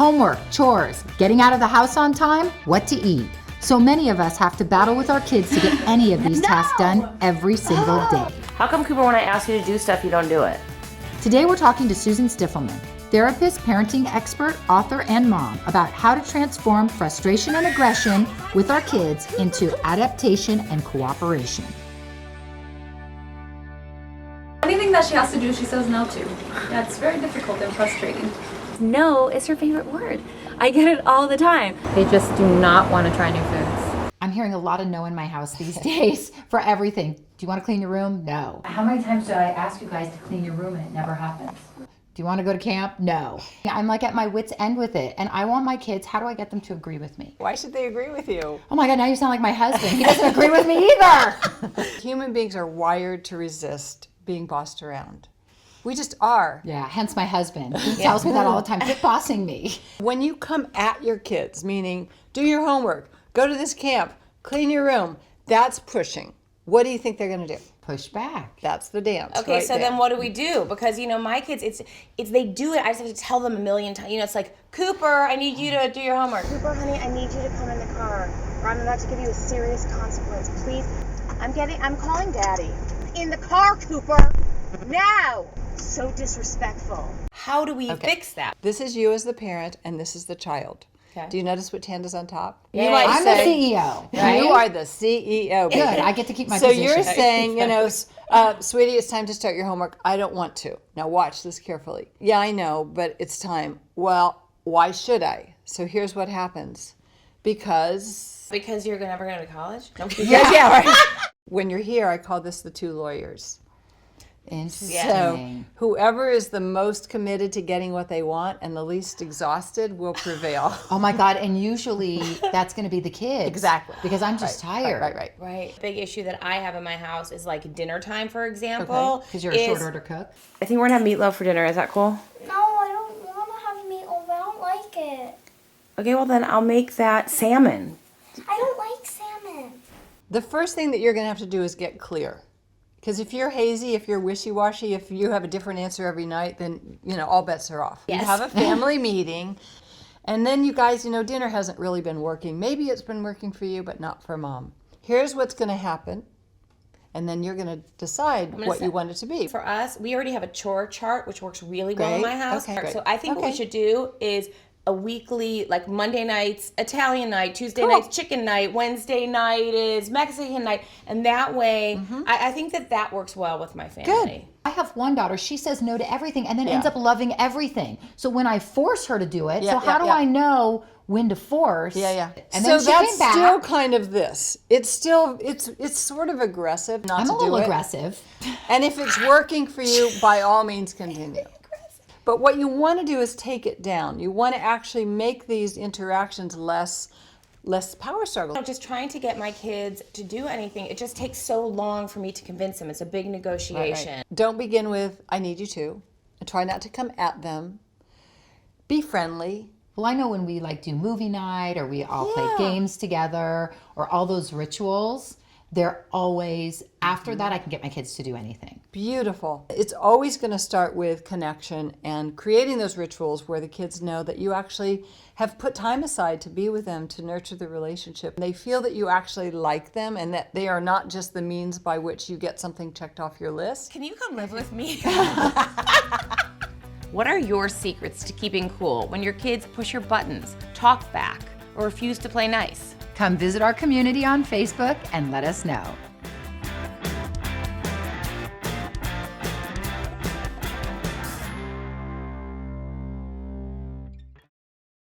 Homework, chores, getting out of the house on time, what to eat. So many of us have to battle with our kids to get any of these tasks done every single day. How come, Cooper, when I ask you to do stuff, you don't do it? Today we're talking to Susan Stiffelman, therapist, parenting expert, author, and mom, about how to transform frustration and aggression with our kids into adaptation and cooperation. Anything that she has to do, she says no to. Yeah, it's very difficult and frustrating. No is her favorite word. I get it all the time. They just do not want to try new foods. I'm hearing a lot of no in my house these days for everything. Do you want to clean your room? No. How many times do I ask you guys to clean your room and it never happens? Do you want to go to camp? No. I'm like at my wit's end with it. And I want my kids, how do I get them to agree with me? Why should they agree with you? Oh my God, now you sound like my husband. He doesn't agree with me either. Human beings are wired to resist being bossed around. We just are. Yeah, hence my husband. He tells me that all the time. Quit bossing me. When you come at your kids, meaning do your homework, go to this camp, clean your room, that's pushing. What do you think they're going to do? Push back. That's the dance. Okay, right so there. then what do we do? Because, you know, my kids, it's they do it. I just have to tell them a million times. You know, it's like, Cooper, I need you to do your homework. Cooper, honey, I need you to come in the car, or I'm about to give you a serious consequence. Please, I'm calling Daddy. In the car, Cooper, now. So disrespectful. How do we fix that? This is you as the parent, and this is the child. Okay. Do you notice what Tanda's on top? Yeah. You might I'm say, the CEO, right? You are the CEO. Good, I get to keep my So position. you're saying, you know, sweetie, it's time to start your homework. I don't want to. Now watch this carefully. Yeah, I know, but it's time. Well, why should I? So here's what happens. Because Because you're never going to college? No, yeah, right. When you're here, I call this the two lawyers. Interesting. So whoever is the most committed to getting what they want and the least exhausted will prevail. Oh my God, and usually that's going to be the kids. Exactly. Because I'm just tired. Right. Right. Big issue that I have in my house is like dinner time, for example. Because you're a short order cook. I think we're going to have meatloaf for dinner. Is that cool? No, I don't want to have meatloaf. I don't like it. Okay, well then I'll make that salmon. I don't like salmon. The first thing that you're going to have to do is get clear. Because if you're hazy, if you're wishy-washy, if you have a different answer every night, then, you know, all bets are off. Yes. You have a family meeting, and then you guys, you know, dinner hasn't really been working. Maybe it's been working for you, but not for mom. Here's what's going to happen, and then you're going to decide what you want it to be. For us, we already have a chore chart, which works really well in Great. my house. Okay, great. So I think what we Okay. should do is a weekly, like Monday nights, Italian night, Tuesday Cool. nights, chicken night, Wednesday night is Mexican night. And that way, I think that works well with my family. I have one daughter, she says no to everything and then ends Yeah. up loving everything. So when I force her to do it, Yeah, so how do yeah. I know when to force? Yeah. And so then she that's came back. still kind of this. It's still, it's sort of aggressive not I'm to a do little it. aggressive. And if it's working for you, by all means continue. But what you want to do is take it down. You want to actually make these interactions less power struggle. I'm just trying to get my kids to do anything. It just takes so long for me to convince them. It's a big negotiation. Don't begin with, I need you to. And try not to come at them. Be friendly. Well, I know when we like do movie night or we all play Yeah. games together or all those rituals, they're always, after that I can get my kids to do anything. Beautiful. It's always going to start with connection and creating those rituals where the kids know that you actually have put time aside to be with them, to nurture the relationship. They feel that you actually like them and that they are not just the means by which you get something checked off your list. Can you come live with me? What are your secrets to keeping cool when your kids push your buttons, talk back, or refuse to play nice? Come visit our community on Facebook and let us know.